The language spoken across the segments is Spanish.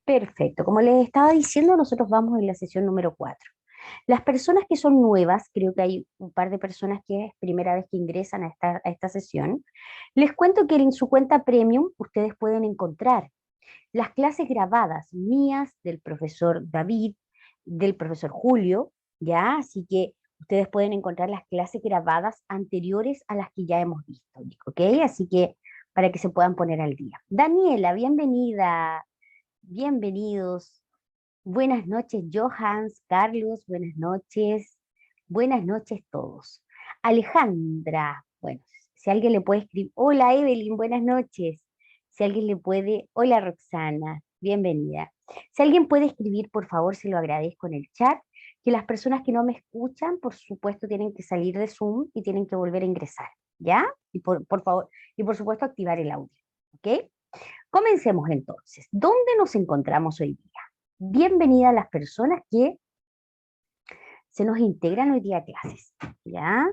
Perfecto. Como les estaba diciendo, nosotros vamos en la sesión número 4. Las personas que son nuevas, creo que hay un par de personas que es primera vez que ingresan a esta sesión, les cuento que en su cuenta Premium ustedes pueden encontrar las clases grabadas mías, del profesor David, del profesor Julio, ¿ya? Así que ustedes pueden encontrar las clases grabadas anteriores a las que ya hemos visto, ¿ok? Así que para que se puedan poner al día. Daniela, bienvenida, bienvenidos. Buenas noches, Johans, Carlos, buenas noches todos. Alejandra, bueno, si alguien le puede escribir, hola Evelyn, buenas noches. Si alguien le puede, hola Roxana, bienvenida. Si alguien puede escribir, por favor, se lo agradezco en el chat, que las personas que no me escuchan, por supuesto, tienen que salir de Zoom y tienen que volver a ingresar, ¿ya? Y por favor, y por supuesto, activar el audio, ¿ok? Comencemos entonces. ¿Dónde nos encontramos hoy día? Bienvenida a las personas que se nos integran hoy día a clases. ¿Ya?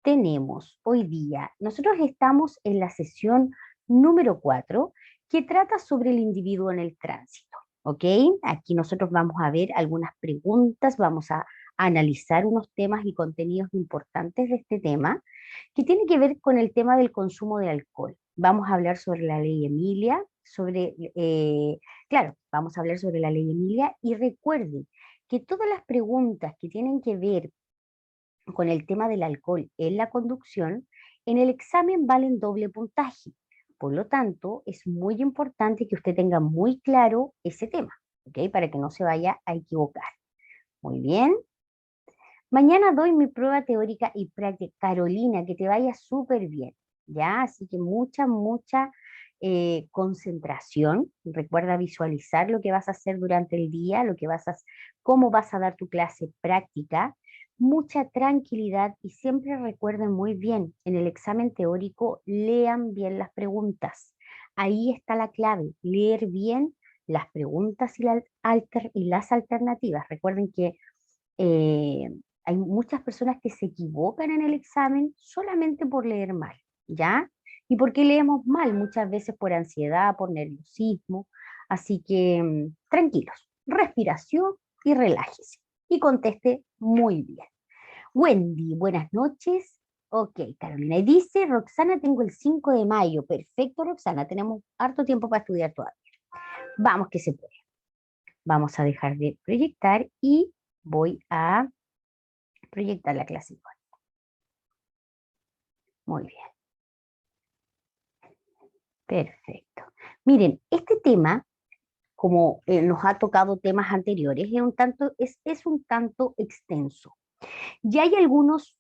Tenemos hoy día, nosotros estamos en la sesión número 4 que trata sobre el individuo en el tránsito. ¿Ok? Aquí nosotros vamos a ver algunas preguntas, vamos a analizar unos temas y contenidos importantes de este tema que tiene que ver con el tema del consumo de alcohol. Vamos a hablar sobre la ley Emilia, claro, vamos a hablar sobre la ley Emilia y recuerden que todas las preguntas que tienen que ver con el tema del alcohol en la conducción, en el examen valen doble puntaje. Por lo tanto, es muy importante que usted tenga muy claro ese tema, ¿ok? Para que no se vaya a equivocar. Muy bien. Mañana doy mi prueba teórica y práctica. Carolina, que te vaya súper bien, ¿ya? Así que mucha concentración. Recuerda visualizar lo que vas a hacer durante el día, cómo vas a dar tu clase práctica. Mucha tranquilidad y siempre recuerden muy bien, en el examen teórico, lean bien las preguntas. Ahí está la clave, leer bien las preguntas y las alternativas. Recuerden que eh, hay muchas personas que se equivocan en el examen solamente por leer mal, ¿ya? ¿Y por qué leemos mal? Muchas veces por ansiedad, por nerviosismo. Así que tranquilos, respiración y relájese. Y conteste muy bien. Wendy, buenas noches. Ok, Carolina. Y dice, Roxana, tengo el 5 de mayo. Perfecto, Roxana. Tenemos harto tiempo para estudiar todavía. Vamos que se puede. Vamos a dejar de proyectar y voy a proyectar la clase igual. Muy bien, perfecto. Miren, este tema, como nos ha tocado temas anteriores, es un tanto extenso. Ya hay algunos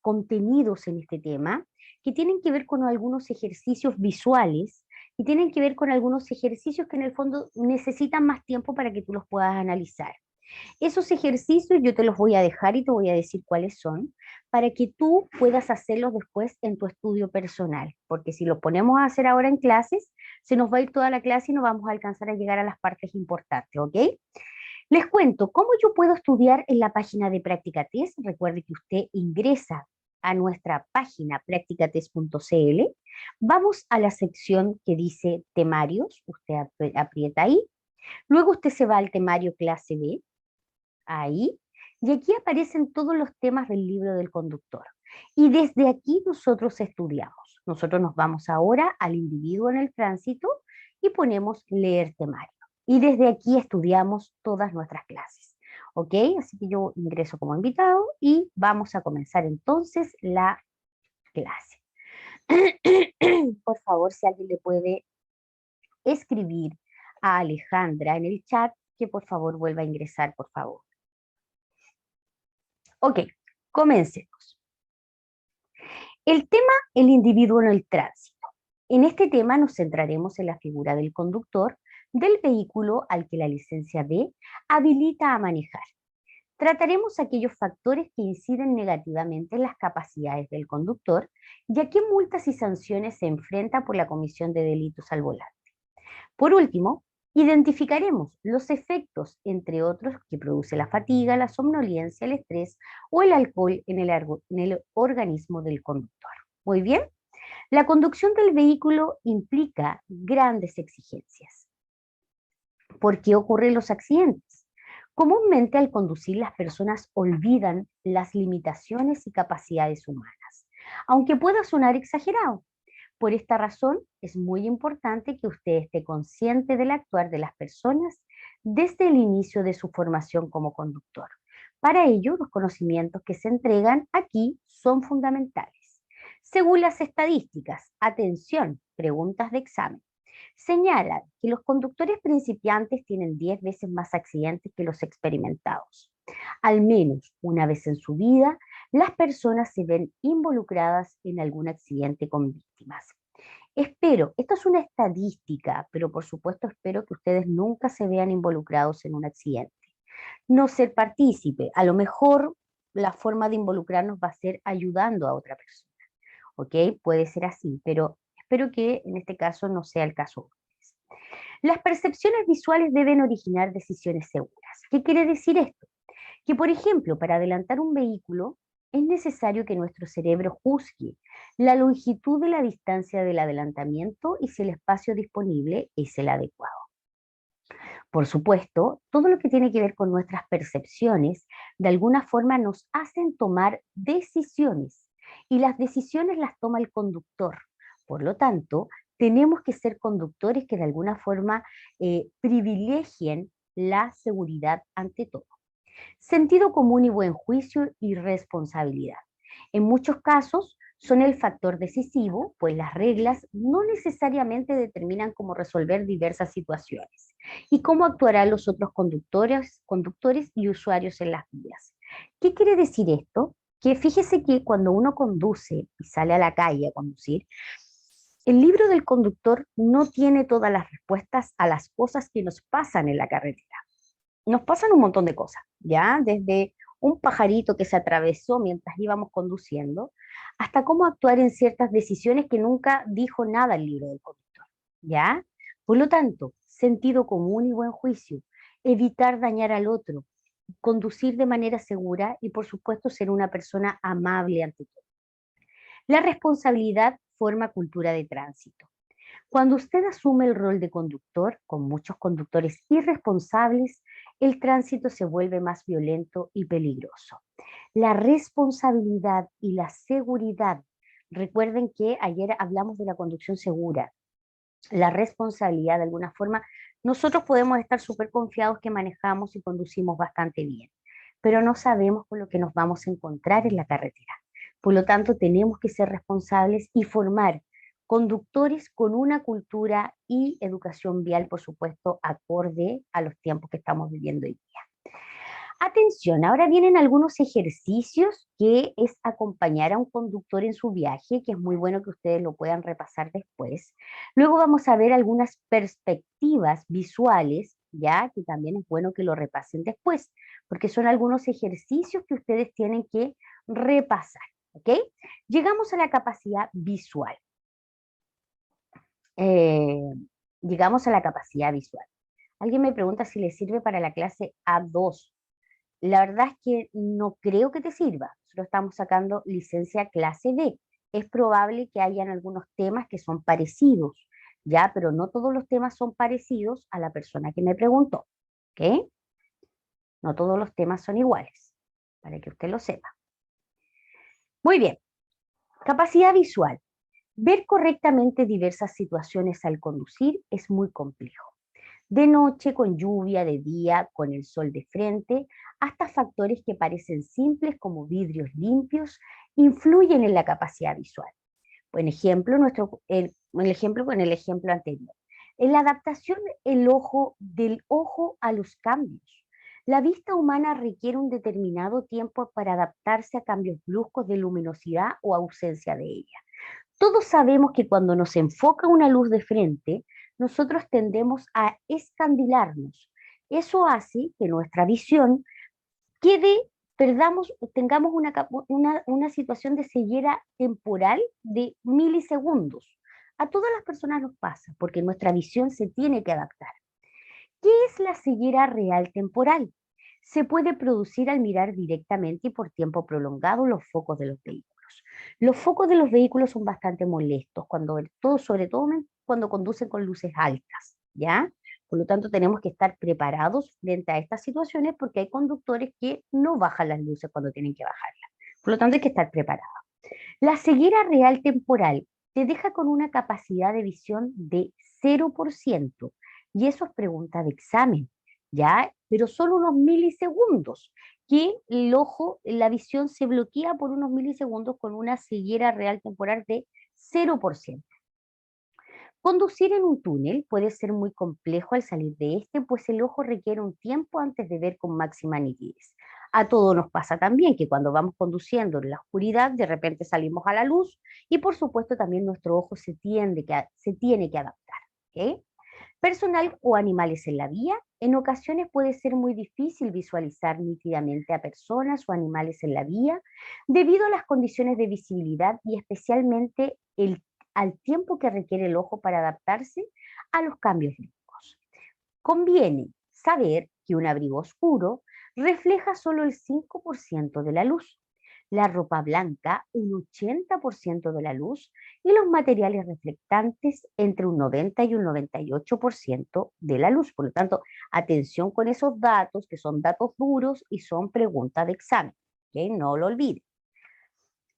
contenidos en este tema que tienen que ver con algunos ejercicios visuales y tienen que ver con algunos ejercicios que en el fondo necesitan más tiempo para que tú los puedas analizar. Esos ejercicios yo te los voy a dejar y te voy a decir cuáles son para que tú puedas hacerlos después en tu estudio personal, porque si lo ponemos a hacer ahora en clases, se nos va a ir toda la clase y no vamos a alcanzar a llegar a las partes importantes, ¿ok? Les cuento cómo yo puedo estudiar en la página de Práctica Test. Recuerde que usted ingresa a nuestra página practicatest.cl. Vamos a la sección que dice temarios, usted aprieta ahí. Luego usted se va al temario clase B, ahí, y aquí aparecen todos los temas del libro del conductor. Y desde aquí nosotros estudiamos. Nosotros nos vamos ahora al individuo en el tránsito y ponemos leer temario. Y desde aquí estudiamos todas nuestras clases. ¿Ok? Así que yo ingreso como invitado y vamos a comenzar entonces la clase. Por favor, si alguien le puede escribir a Alejandra en el chat, que por favor vuelva a ingresar, por favor. Ok, comencemos. El tema, el individuo en el tránsito. En este tema nos centraremos en la figura del conductor del vehículo al que la licencia B habilita a manejar. Trataremos aquellos factores que inciden negativamente en las capacidades del conductor y a qué multas y sanciones se enfrenta por la comisión de delitos al volante. Por último, identificaremos los efectos, entre otros, que produce la fatiga, la somnolencia, el estrés o el alcohol en el organismo del conductor. Muy bien, la conducción del vehículo implica grandes exigencias. ¿Por qué ocurren los accidentes? Comúnmente al conducir las personas olvidan las limitaciones y capacidades humanas, aunque pueda sonar exagerado. Por esta razón, es muy importante que usted esté consciente del actuar de las personas desde el inicio de su formación como conductor. Para ello, los conocimientos que se entregan aquí son fundamentales. Según las estadísticas, atención, preguntas de examen, señalan que los conductores principiantes tienen 10 veces más accidentes que los experimentados. Al menos una vez en su vida, las personas se ven involucradas en algún accidente con víctimas. Espero, esto es una estadística, pero por supuesto espero que ustedes nunca se vean involucrados en un accidente. No ser partícipe, a lo mejor la forma de involucrarnos va a ser ayudando a otra persona, ¿ok? Puede ser así, pero espero que en este caso no sea el caso. Las percepciones visuales deben originar decisiones seguras. ¿Qué quiere decir esto? Que, por ejemplo, para adelantar un vehículo es necesario que nuestro cerebro juzgue la longitud de la distancia del adelantamiento y si el espacio disponible es el adecuado. Por supuesto, todo lo que tiene que ver con nuestras percepciones de alguna forma nos hacen tomar decisiones y las decisiones las toma el conductor. Por lo tanto, tenemos que ser conductores que de alguna forma privilegien la seguridad ante todo. Sentido común y buen juicio y responsabilidad. En muchos casos son el factor decisivo, pues las reglas no necesariamente determinan cómo resolver diversas situaciones y cómo actuarán los otros conductores y usuarios en las vías. ¿Qué quiere decir esto? Que fíjese que cuando uno conduce y sale a la calle a conducir, el libro del conductor no tiene todas las respuestas a las cosas que nos pasan en la carretera. Nos pasan un montón de cosas, ¿ya? Desde un pajarito que se atravesó mientras íbamos conduciendo, hasta cómo actuar en ciertas decisiones que nunca dijo nada el libro del conductor, ¿ya? Por lo tanto, sentido común y buen juicio, evitar dañar al otro, conducir de manera segura y, por supuesto, ser una persona amable ante todo. La responsabilidad forma cultura de tránsito. Cuando usted asume el rol de conductor, con muchos conductores irresponsables, el tránsito se vuelve más violento y peligroso. La responsabilidad y la seguridad. Recuerden que ayer hablamos de la conducción segura. La responsabilidad, de alguna forma, nosotros podemos estar súper confiados que manejamos y conducimos bastante bien, pero no sabemos con lo que nos vamos a encontrar en la carretera. Por lo tanto, tenemos que ser responsables y formar conductores con una cultura y educación vial, por supuesto, acorde a los tiempos que estamos viviendo hoy día. Atención, ahora vienen algunos ejercicios que es acompañar a un conductor en su viaje, que es muy bueno que ustedes lo puedan repasar después. Luego vamos a ver algunas perspectivas visuales, ya que también es bueno que lo repasen después, porque son algunos ejercicios que ustedes tienen que repasar, ¿ok? Llegamos a la capacidad visual. Eh, llegamos a la capacidad visual. Alguien me pregunta si le sirve para la clase A2. La verdad es que no creo que te sirva. Nosotros estamos sacando licencia clase D. Es probable que hayan algunos temas que son parecidos, ¿ya? Pero no todos los temas son parecidos a la persona que me preguntó, ¿ok? No todos los temas son iguales, para que usted lo sepa. Muy bien, capacidad visual. Ver correctamente diversas situaciones al conducir es muy complejo. De noche, con lluvia, de día, con el sol de frente, hasta factores que parecen simples como vidrios limpios, influyen en la capacidad visual. Por ejemplo, con el ejemplo anterior. En la adaptación del ojo a los cambios. La vista humana requiere un determinado tiempo para adaptarse a cambios bruscos de luminosidad o ausencia de ella. Todos sabemos que cuando nos enfoca una luz de frente, nosotros tendemos a escandilarnos. Eso hace que nuestra visión quede, tengamos una situación de ceguera temporal de milisegundos. A todas las personas nos pasa, porque nuestra visión se tiene que adaptar. ¿Qué es la ceguera real temporal? Se puede producir al mirar directamente y por tiempo prolongado los focos de los vehículos. Los focos de los vehículos son bastante molestos, sobre todo cuando conducen con luces altas, ¿ya? Por lo tanto, tenemos que estar preparados frente a estas situaciones porque hay conductores que no bajan las luces cuando tienen que bajarlas. Por lo tanto, hay que estar preparados. La ceguera real temporal te deja con una capacidad de visión de 0%, y eso es pregunta de examen, ¿ya? Pero solo unos milisegundos, que el ojo, la visión se bloquea por unos milisegundos con una ceguera real temporal de 0%. Conducir en un túnel puede ser muy complejo al salir de este, pues el ojo requiere un tiempo antes de ver con máxima nitidez. A todo nos pasa también que cuando vamos conduciendo en la oscuridad, de repente salimos a la luz y por supuesto también nuestro ojo se tiene que adaptar. ¿Ok? Personal o animales en la vía, en ocasiones puede ser muy difícil visualizar nítidamente a personas o animales en la vía debido a las condiciones de visibilidad y especialmente al tiempo que requiere el ojo para adaptarse a los cambios lúmicos. Conviene saber que un abrigo oscuro refleja solo el 5% de la luz, la ropa blanca un 80% de la luz y los materiales reflectantes entre un 90 y un 98% de la luz. Por lo tanto, atención con esos datos, que son datos duros y son preguntas de examen, ¿ok? No lo olviden.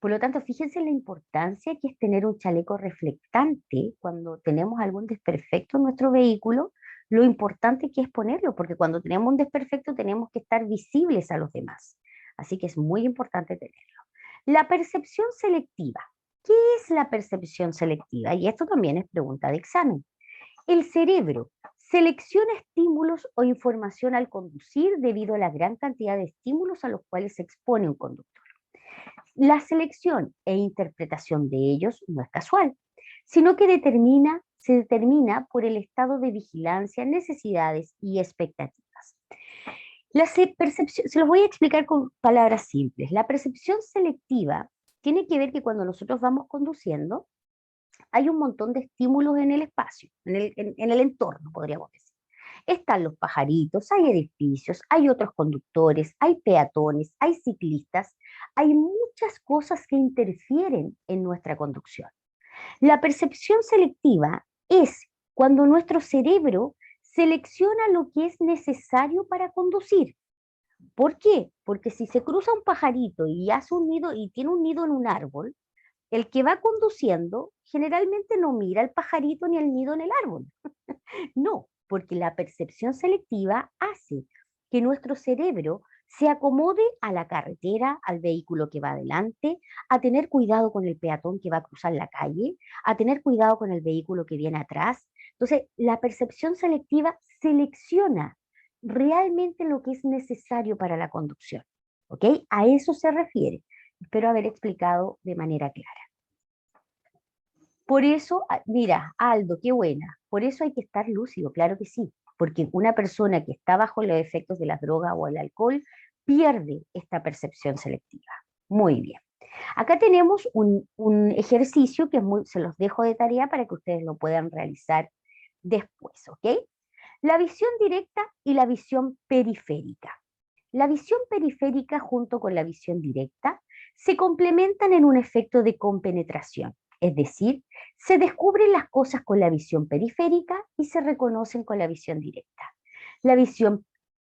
Por lo tanto, fíjense la importancia que es tener un chaleco reflectante cuando tenemos algún desperfecto en nuestro vehículo, lo importante que es ponerlo, porque cuando tenemos un desperfecto tenemos que estar visibles a los demás. Así que es muy importante tenerlo. La percepción selectiva. ¿Qué es la percepción selectiva? Y esto también es pregunta de examen. El cerebro selecciona estímulos o información al conducir debido a la gran cantidad de estímulos a los cuales se expone un conductor. La selección e interpretación de ellos no es casual, sino que se determina por el estado de vigilancia, necesidades y expectativas. Se los voy a explicar con palabras simples. La percepción selectiva tiene que ver que cuando nosotros vamos conduciendo, hay un montón de estímulos en el espacio, en el entorno, podríamos decir. Están los pajaritos, hay edificios, hay otros conductores, hay peatones, hay ciclistas, hay muchas cosas que interfieren en nuestra conducción. La percepción selectiva es cuando nuestro cerebro selecciona lo que es necesario para conducir. ¿Por qué? Porque si se cruza un pajarito y hace un nido y tiene un nido en un árbol, el que va conduciendo generalmente no mira el pajarito ni el nido en el árbol. No, porque la percepción selectiva hace que nuestro cerebro se acomode a la carretera, al vehículo que va adelante, a tener cuidado con el peatón que va a cruzar la calle, a tener cuidado con el vehículo que viene atrás. Entonces, la percepción selectiva selecciona realmente lo que es necesario para la conducción. ¿Ok? A eso se refiere. Espero haber explicado de manera clara. Por eso, mira, Aldo, qué buena. Por eso hay que estar lúcido, claro que sí. Porque una persona que está bajo los efectos de las drogas o el alcohol pierde esta percepción selectiva. Muy bien. Acá tenemos un ejercicio que se los dejo de tarea para que ustedes lo puedan realizar después, ¿ok? La visión directa y la visión periférica. La visión periférica junto con la visión directa se complementan en un efecto de compenetración, es decir, se descubren las cosas con la visión periférica y se reconocen con la visión directa. La visión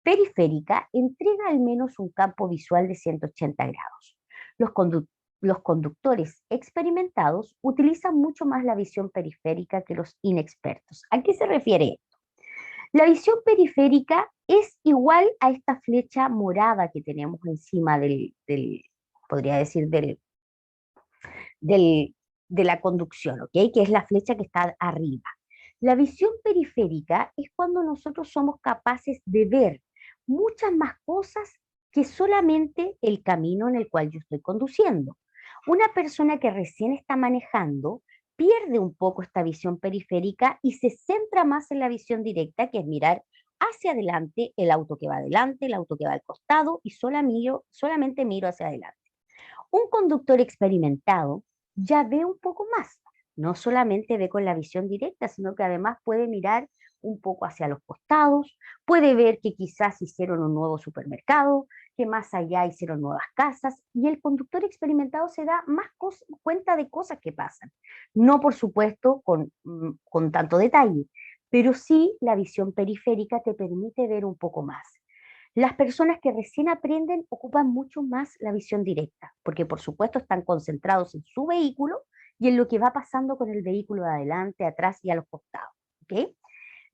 periférica entrega al menos un campo visual de 180 grados. Los conductores experimentados utilizan mucho más la visión periférica que los inexpertos. ¿A qué se refiere? La visión periférica es igual a esta flecha morada que tenemos encima podría decir, de la conducción, ¿ok? Que es la flecha que está arriba. La visión periférica es cuando nosotros somos capaces de ver muchas más cosas que solamente el camino en el cual yo estoy conduciendo. Una persona que recién está manejando pierde un poco esta visión periférica y se centra más en la visión directa, que es mirar hacia adelante el auto que va adelante, el auto que va al costado y solamente miro hacia adelante. Un conductor experimentado ya ve un poco más, no solamente ve con la visión directa, sino que además puede mirar un poco hacia los costados, puede ver que quizás hicieron un nuevo supermercado, que más allá hicieron nuevas casas, y el conductor experimentado se da más cuenta de cosas que pasan. No, por supuesto, con tanto detalle, pero sí la visión periférica te permite ver un poco más. Las personas que recién aprenden ocupan mucho más la visión directa, porque por supuesto están concentrados en su vehículo y en lo que va pasando con el vehículo de adelante, atrás y a los costados. ¿Ok?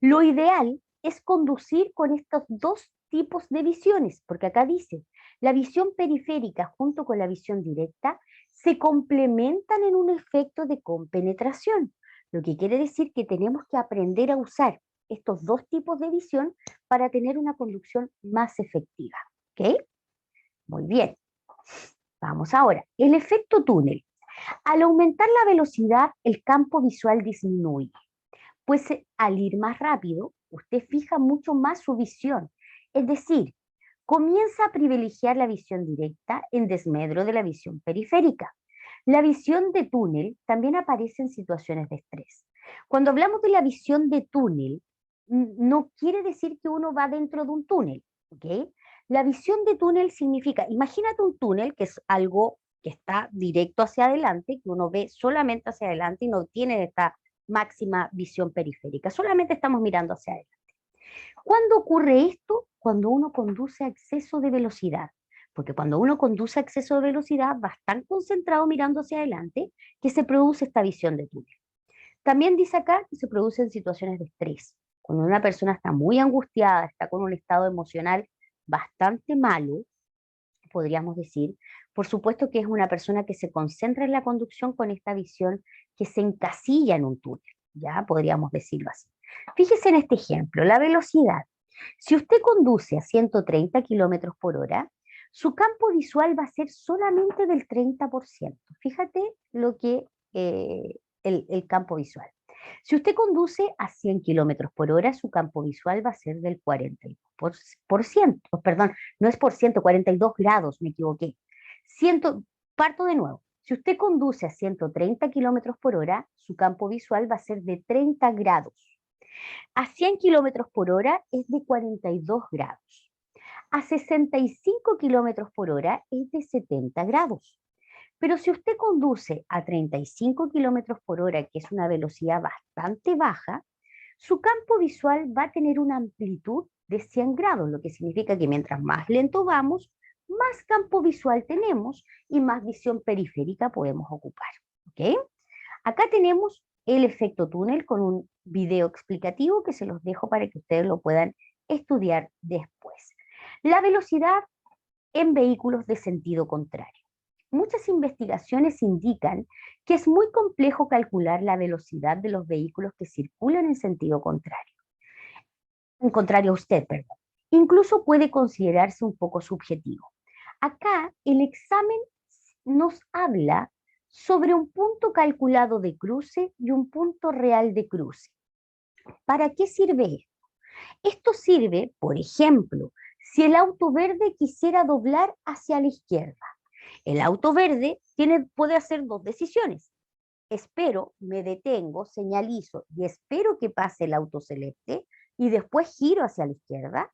Lo ideal es conducir con estos dos tipos de visiones, porque acá dice, la visión periférica junto con la visión directa se complementan en un efecto de compenetración, lo que quiere decir que tenemos que aprender a usar estos dos tipos de visión para tener una conducción más efectiva. ¿Ok? Muy bien. Vamos ahora. El efecto túnel. Al aumentar la velocidad, el campo visual disminuye. Pues al ir más rápido, usted fija mucho más su visión. Es decir, comienza a privilegiar la visión directa en desmedro de la visión periférica. La visión de túnel también aparece en situaciones de estrés. Cuando hablamos de la visión de túnel, no quiere decir que uno va dentro de un túnel, ¿ok? La visión de túnel significa, imagínate un túnel que es algo que está directo hacia adelante, que uno ve solamente hacia adelante y no tiene esta máxima visión periférica, solamente estamos mirando hacia adelante. ¿Cuándo ocurre esto? Cuando uno conduce a exceso de velocidad, porque cuando uno conduce a exceso de velocidad va tan concentrado mirando hacia adelante que se produce esta visión de túnel. También dice acá que se produce en situaciones de estrés. Cuando una persona está muy angustiada, está con un estado emocional bastante malo, podríamos decir, por supuesto que es una persona que se concentra en la conducción con esta visión que se encasilla en un túnel, ya podríamos decirlo así. Fíjese en este ejemplo, la velocidad. Si usted conduce a 130 kilómetros por hora, su campo visual va a ser solamente del 30%. Fíjate lo que el campo visual. Si usted conduce a 100 kilómetros por hora, su campo visual va a ser del 42%. Perdón, no es por ciento, 42 grados, me equivoqué. Parto de nuevo. Si usted conduce a 130 kilómetros por hora, su campo visual va a ser de 30 grados. A 100 kilómetros por hora es de 42 grados. A 65 kilómetros por hora es de 70 grados. Pero si usted conduce a 35 kilómetros por hora, que es una velocidad bastante baja, su campo visual va a tener una amplitud de 100 grados, lo que significa que mientras más lento vamos, más campo visual tenemos y más visión periférica podemos ocupar. ¿Ok? Acá tenemos el efecto túnel con un video explicativo que se los dejo para que ustedes lo puedan estudiar después. La velocidad en vehículos de sentido contrario. Muchas investigaciones indican que es muy complejo calcular la velocidad de los vehículos que circulan en sentido contrario. En contrario a usted, perdón. Incluso puede considerarse un poco subjetivo. Acá el examen nos habla sobre un punto calculado de cruce y un punto real de cruce. ¿Para qué sirve esto? Esto sirve, por ejemplo, si el auto verde quisiera doblar hacia la izquierda. El auto verde puede hacer dos decisiones. Espero, me detengo, señalizo y espero que pase el auto celeste y después giro hacia la izquierda.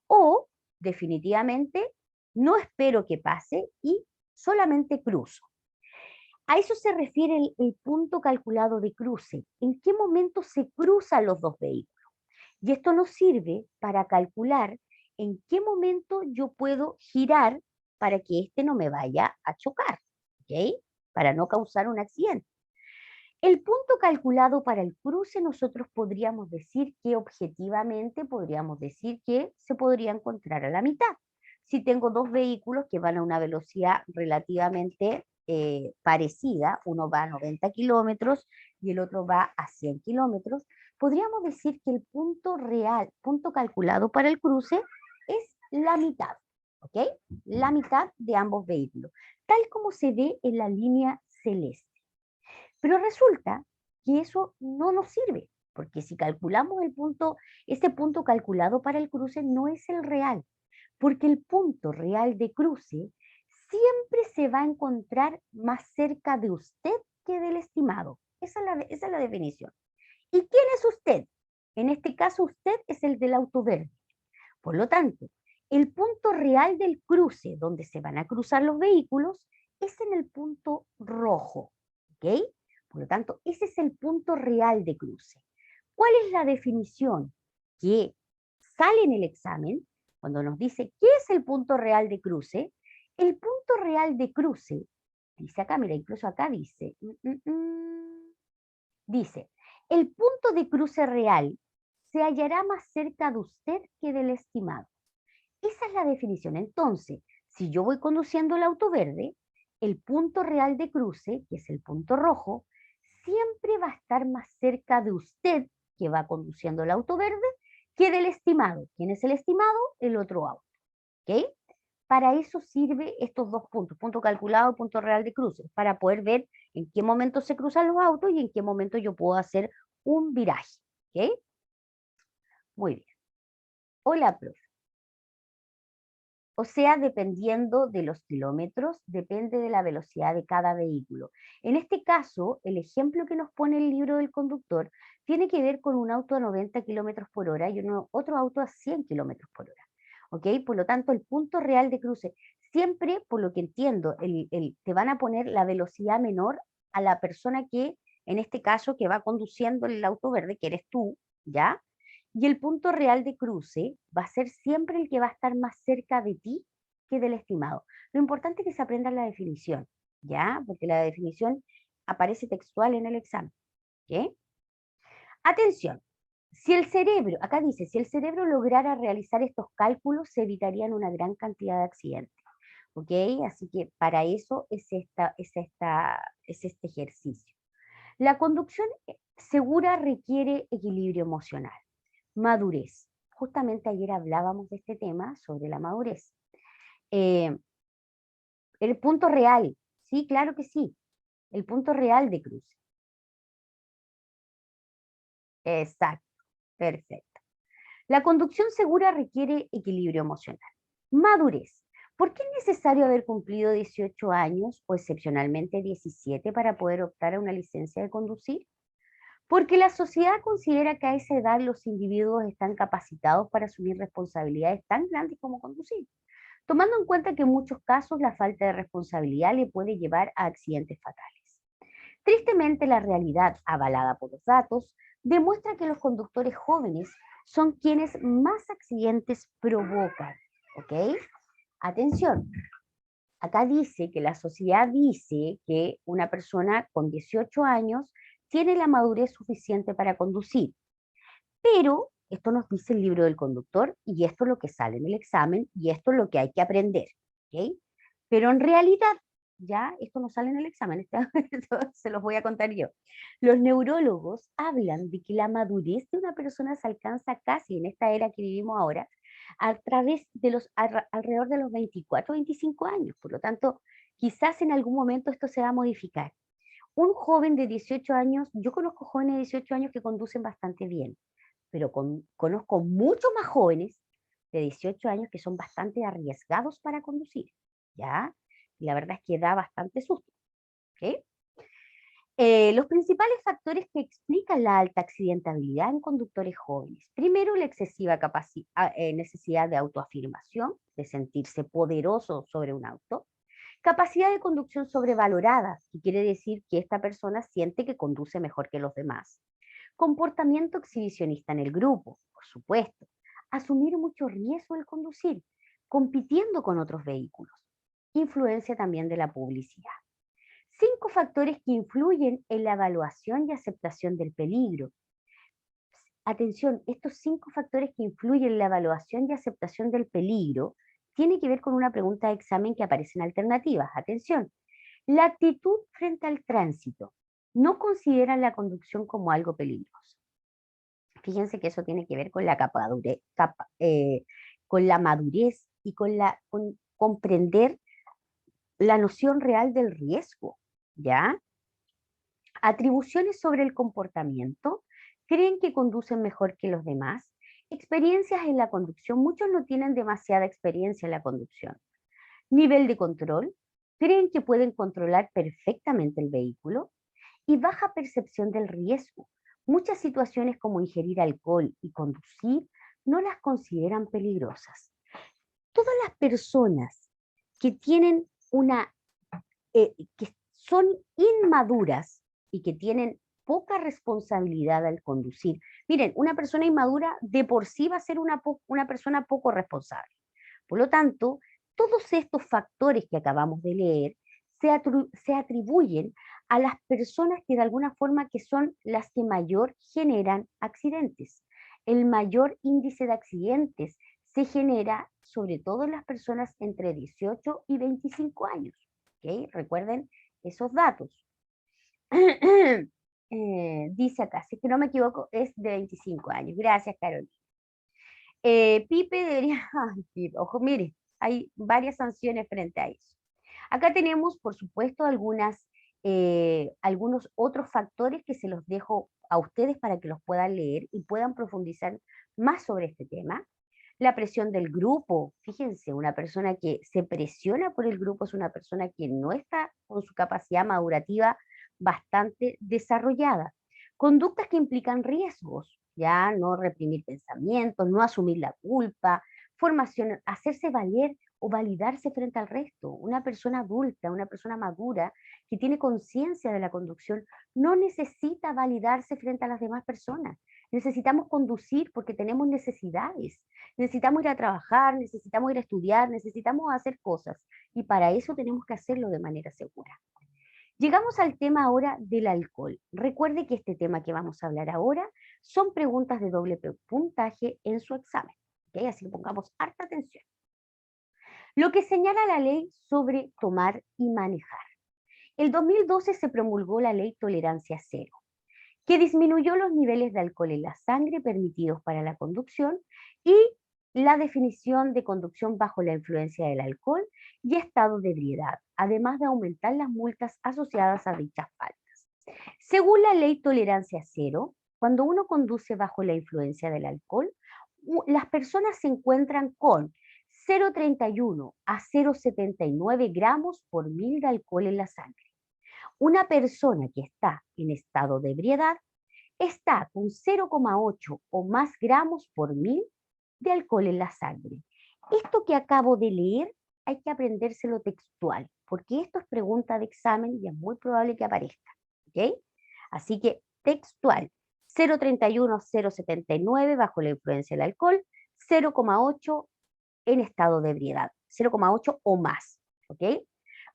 O, definitivamente, no espero que pase y solamente cruzo. A eso se refiere el punto calculado de cruce. ¿En qué momento se cruzan los dos vehículos? Y esto nos sirve para calcular en qué momento yo puedo girar para que este no me vaya a chocar, ¿ok? Para no causar un accidente. El punto calculado para el cruce nosotros podríamos decir que objetivamente podríamos decir que se podría encontrar a la mitad. Si tengo dos vehículos que van a una velocidad relativamente parecida, uno va a 90 kilómetros y el otro va a 100 kilómetros, podríamos decir que el punto real, punto calculado para el cruce es la mitad, ¿ok? La mitad de ambos vehículos, tal como se ve en la línea celeste. Pero resulta que eso no nos sirve, porque si calculamos el punto, ese punto calculado para el cruce no es el real, porque el punto real de cruce siempre se va a encontrar más cerca de usted que del estimado. Esa es la definición. ¿Y quién es usted? En este caso, usted es el del auto verde. Por lo tanto, el punto real del cruce, donde se van a cruzar los vehículos, es en el punto rojo. ¿Ok? Por lo tanto, ese es el punto real de cruce. ¿Cuál es la definición que sale en el examen cuando nos dice qué es el punto real de cruce? El punto real de cruce, dice acá, mira, incluso acá dice, dice, el punto de cruce real se hallará más cerca de usted que del estimado. Esa es la definición. Entonces, si yo voy conduciendo el auto verde, el punto real de cruce, que es el punto rojo, siempre va a estar más cerca de usted que va conduciendo el auto verde que del estimado. ¿Quién es el estimado? El otro auto. ¿Ok? Para eso sirve estos dos puntos, punto calculado, punto real de cruce, para poder ver en qué momento se cruzan los autos y en qué momento yo puedo hacer un viraje. ¿Ok? Muy bien. Hola, profe. O sea, dependiendo de los kilómetros, depende de la velocidad de cada vehículo. En este caso, el ejemplo que nos pone el libro del conductor tiene que ver con un auto a 90 kilómetros por hora y otro auto a 100 kilómetros por hora. ¿Ok? Por lo tanto, el punto real de cruce, siempre, por lo que entiendo, te van a poner la velocidad menor a la persona que, en este caso, que va conduciendo el auto verde, que eres tú, ¿ya? Y el punto real de cruce va a ser siempre el que va a estar más cerca de ti que del estimado. Lo importante es que se aprenda la definición, ¿ya? Porque la definición aparece textual en el examen, ¿ok? Atención, si el cerebro, acá dice, si el cerebro lograra realizar estos cálculos, se evitarían una gran cantidad de accidentes, ¿ok? Así que para eso es este ejercicio. La conducción segura requiere equilibrio emocional. Madurez. Justamente ayer hablábamos de este tema sobre la madurez. Eh, el punto real, sí, claro que sí, el punto real de cruce. Exacto, perfecto. La conducción segura requiere equilibrio emocional. Madurez. ¿Por qué es necesario haber cumplido 18 años o excepcionalmente 17 para poder optar a una licencia de conducir? Porque la sociedad considera que a esa edad los individuos están capacitados para asumir responsabilidades tan grandes como conducir, tomando en cuenta que en muchos casos la falta de responsabilidad le puede llevar a accidentes fatales. Tristemente, la realidad, avalada por los datos, demuestra que los conductores jóvenes son quienes más accidentes provocan. ¿Ok? Atención, acá dice que la sociedad dice que una persona con 18 años tiene la madurez suficiente para conducir, pero esto nos dice el libro del conductor y esto es lo que sale en el examen y esto es lo que hay que aprender. ¿Ok? Pero en realidad, ya esto no sale en el examen, esto se los voy a contar yo. Los neurólogos hablan de que la madurez de una persona se alcanza casi en esta era que vivimos ahora a través de alrededor de los 24, 25 años. Por lo tanto, quizás en algún momento esto se va a modificar. Un joven de 18 años, yo conozco jóvenes de 18 años que conducen bastante bien, pero conozco muchos más jóvenes de 18 años que son bastante arriesgados para conducir, ¿ya? Y la verdad es que da bastante susto, ¿ok? Los principales factores que explican la alta accidentabilidad en conductores jóvenes. Primero, la excesiva necesidad de autoafirmación, de sentirse poderoso sobre un auto. Capacidad de conducción sobrevalorada, que quiere decir que esta persona siente que conduce mejor que los demás. Comportamiento exhibicionista en el grupo, por supuesto. Asumir mucho riesgo al conducir, compitiendo con otros vehículos. Influencia también de la publicidad. 5 factores que influyen en la evaluación y aceptación del peligro. Atención, estos 5 factores que influyen en la evaluación y aceptación del peligro tiene que ver con una pregunta de examen que aparece en alternativas. Atención, la actitud frente al tránsito. No consideran la conducción como algo peligroso. Fíjense que eso tiene que ver con con la madurez y con comprender la noción real del riesgo, ¿ya? Atribuciones sobre el comportamiento. ¿Creen que conducen mejor que los demás? Experiencias en la conducción. Muchos no tienen demasiada experiencia en la conducción. Nivel de control. ¿Creen que pueden controlar perfectamente el vehículo? Y baja percepción del riesgo. Muchas situaciones como ingerir alcohol y conducir no las consideran peligrosas. Todas las personas que tienen que son inmaduras y que tienen poca responsabilidad al conducir, Miren, una persona inmadura de por sí va a ser una persona poco responsable. Por lo tanto, todos estos factores que acabamos de leer se atribuyen a las personas que de alguna forma que son las que mayor generan accidentes. El mayor índice de accidentes se genera sobre todo en las personas entre 18 y 25 años. ¿Ok? Recuerden esos datos. Dice acá, si es que no me equivoco, es de 25 años. Gracias, Carolina. Pipe debería, ay, Pipe, ojo, mire, hay varias sanciones frente a eso. Acá tenemos, por supuesto, algunos otros factores que se los dejo a ustedes para que los puedan leer y puedan profundizar más sobre este tema. La presión del grupo, fíjense, una persona que se presiona por el grupo es una persona que no está con su capacidad madurativa bastante desarrollada. Conductas que implican riesgos, ya no reprimir pensamientos, no asumir la culpa, formación, hacerse valer o validarse frente al resto. Una persona adulta, una persona madura que tiene conciencia de la conducción, no necesita validarse frente a las demás personas. Necesitamos conducir porque tenemos necesidades. Necesitamos ir a trabajar, necesitamos ir a estudiar, necesitamos hacer cosas. Y para eso tenemos que hacerlo de manera segura. Llegamos al tema ahora del alcohol. Recuerde que este tema que vamos a hablar ahora son preguntas de doble puntaje en su examen. ¿Okay? Así que pongamos harta atención. Lo que señala la ley sobre tomar y manejar. El 2012 se promulgó la ley Tolerancia Cero, que disminuyó los niveles de alcohol en la sangre permitidos para la conducción y la definición de conducción bajo la influencia del alcohol y estado de ebriedad, además de aumentar las multas asociadas a dichas faltas. Según la ley Tolerancia Cero, cuando uno conduce bajo la influencia del alcohol, las personas se encuentran con 0,31 a 0,79 gramos por mil de alcohol en la sangre. Una persona que está en estado de ebriedad está con 0,8 o más gramos por mil de alcohol en la sangre. Esto que acabo de leer hay que aprendérselo textual, porque esto es pregunta de examen y es muy probable que aparezca. ¿Ok? Así que textual, 0,31 a 0,79 bajo la influencia del alcohol, 0,8 en estado de ebriedad, 0,8 o más. ¿Ok?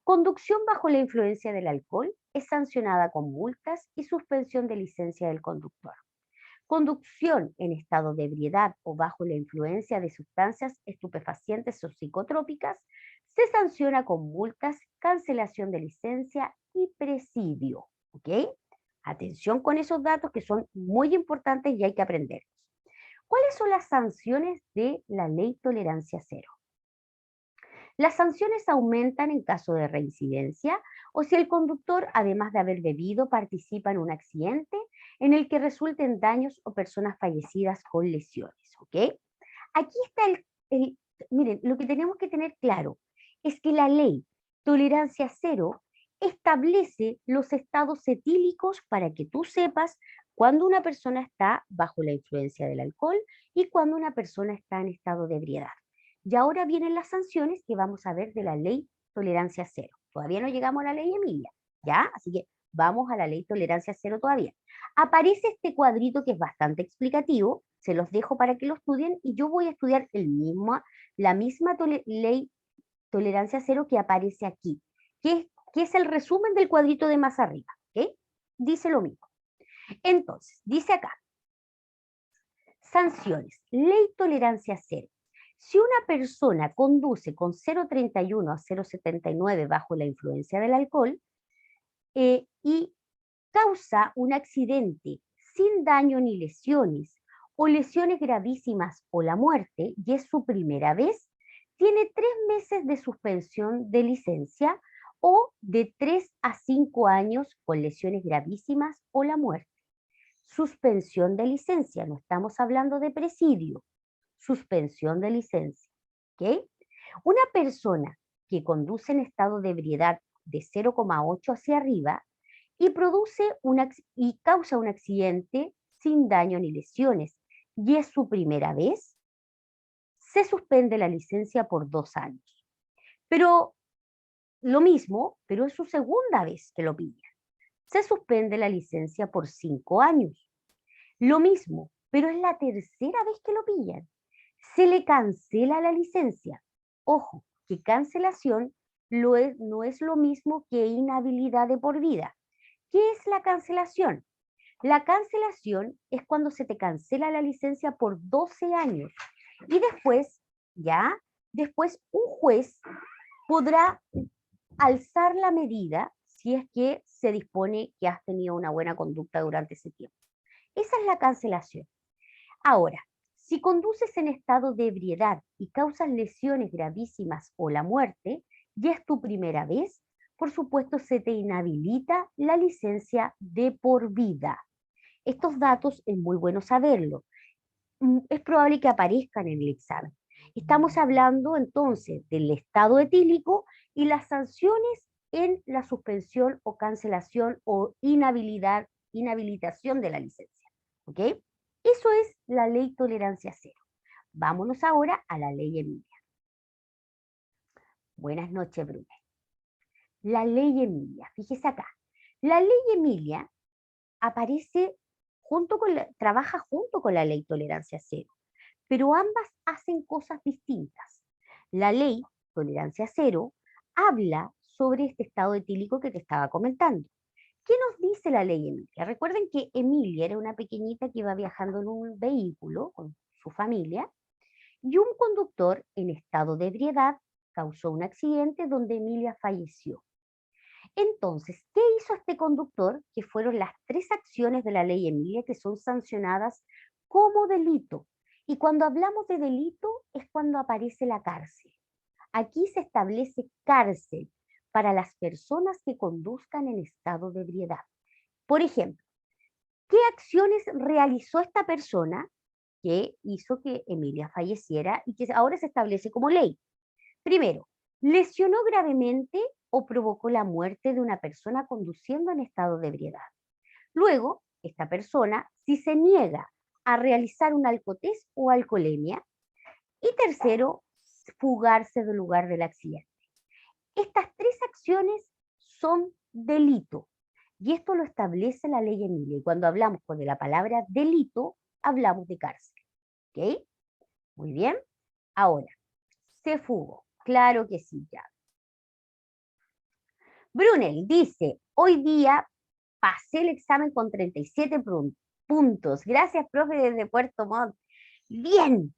Conducción bajo la influencia del alcohol es sancionada con multas y suspensión de licencia del conductor. Conducción en estado de ebriedad o bajo la influencia de sustancias estupefacientes o psicotrópicas se sanciona con multas, cancelación de licencia y presidio. ¿Ok? Atención con esos datos que son muy importantes y hay que aprenderlos. ¿Cuáles son las sanciones de la ley Tolerancia Cero? Las sanciones aumentan en caso de reincidencia o si el conductor, además de haber bebido, participa en un accidente en el que resulten daños o personas fallecidas con lesiones. ¿Ok? Aquí está miren, lo que tenemos que tener claro es que la ley Tolerancia Cero establece los estados etílicos para que tú sepas cuando una persona está bajo la influencia del alcohol y cuando una persona está en estado de ebriedad. Y ahora vienen las sanciones que vamos a ver de la ley Tolerancia Cero. Todavía no llegamos a la ley Emilia, ¿ya? Así que vamos a la ley Tolerancia Cero todavía. Aparece este cuadrito que es bastante explicativo, se los dejo para que lo estudien y yo voy a estudiar la misma ley Tolerancia Cero que aparece aquí, que es el resumen del cuadrito de más arriba, ¿ok? Dice lo mismo. Entonces, dice acá, sanciones, ley Tolerancia Cero. Si una persona conduce con 0,31 a 0,79 bajo la influencia del alcohol y causa un accidente sin daño ni lesiones o lesiones gravísimas o la muerte y es su primera vez, tiene 3 meses de suspensión de licencia o de 3 a 5 años con lesiones gravísimas o la muerte. Suspensión de licencia, no estamos hablando de presidio, suspensión de licencia. ¿Ok? Una persona que conduce en estado de ebriedad de 0,8 hacia arriba y y causa un accidente sin daño ni lesiones y es su primera vez, se suspende la licencia por 2 años. Pero lo mismo, pero es su segunda vez que lo pilla. Se suspende la licencia por 5 años. Lo mismo, pero es la tercera vez que lo pillan. Se le cancela la licencia. Ojo, que cancelación no es lo mismo que inhabilidad de por vida. ¿Qué es la cancelación? La cancelación es cuando se te cancela la licencia por 12 años y después, ya, después un juez podrá alzar la medida si es que se dispone que has tenido una buena conducta durante ese tiempo. Esa es la cancelación. Ahora, si conduces en estado de ebriedad y causas lesiones gravísimas o la muerte, ya es tu primera vez, por supuesto se te inhabilita la licencia de por vida. Estos datos es muy bueno saberlo. Es probable que aparezcan en el examen. Estamos hablando entonces del estado etílico y las sanciones en la suspensión o cancelación o inhabilitación de la licencia. ¿Ok? Eso es la ley tolerancia cero. Vámonos ahora a la ley Emilia. Buenas noches, Bruna. La ley Emilia, fíjese acá. La ley Emilia aparece trabaja junto con la ley tolerancia cero, pero ambas hacen cosas distintas. La ley tolerancia cero habla sobre este estado etílico que te estaba comentando. ¿Qué nos dice la ley Emilia? Recuerden que Emilia era una pequeñita que iba viajando en un vehículo con su familia y un conductor en estado de ebriedad causó un accidente donde Emilia falleció. Entonces, ¿qué hizo este conductor? Que fueron las tres acciones de la ley Emilia que son sancionadas como delito. Y cuando hablamos de delito es cuando aparece la cárcel. Aquí se establece cárcel para las personas que conduzcan en estado de ebriedad. Por ejemplo, ¿qué acciones realizó esta persona que hizo que Emilia falleciera y que ahora se establece como ley? Primero, lesionó gravemente o provocó la muerte de una persona conduciendo en estado de ebriedad. Luego, esta persona, si se niega a realizar un alcotés o alcoholemia. Y tercero, fugarse del lugar del accidente. Estas tres acciones son delito. Y esto lo establece la ley Emilia. Y cuando hablamos de la palabra delito, hablamos de cárcel. ¿Ok? Muy bien. Ahora, se fugó. Claro que sí, ya. Brunel dice, hoy día pasé el examen con 37 puntos. Gracias, profe, desde Puerto Montt. Bien,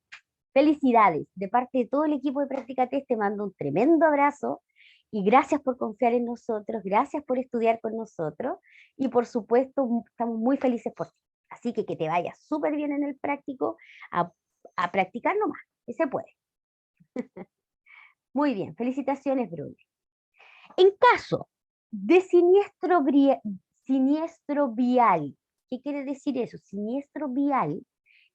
felicidades. De parte de todo el equipo de Práctica Test te mando un tremendo abrazo y gracias por confiar en nosotros, gracias por estudiar con nosotros y por supuesto estamos muy felices por ti. Así que te vaya súper bien en el práctico, a, a practicar nomás, que se puede. Muy bien, felicitaciones, Bruno. En caso de siniestro vial, ¿qué quiere decir eso? Siniestro vial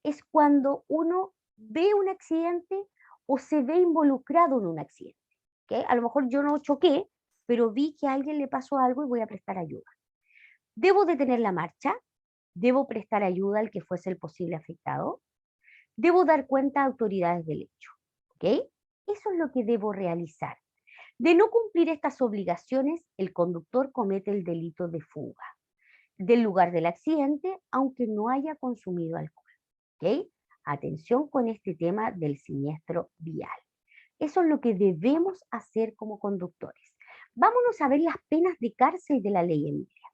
es cuando uno ve un accidente o se ve involucrado en un accidente. ¿Okay? A lo mejor yo no choqué, pero vi que a alguien le pasó algo y voy a prestar ayuda. Debo detener la marcha, debo prestar ayuda al que fuese el posible afectado, debo dar cuenta a autoridades del hecho. ¿Okay? Eso es lo que debo realizar. De no cumplir estas obligaciones, el conductor comete el delito de fuga del lugar del accidente, aunque no haya consumido alcohol. ¿Ok? Atención con este tema del siniestro vial. Eso es lo que debemos hacer como conductores. Vámonos a ver las penas de cárcel de la ley Emilia.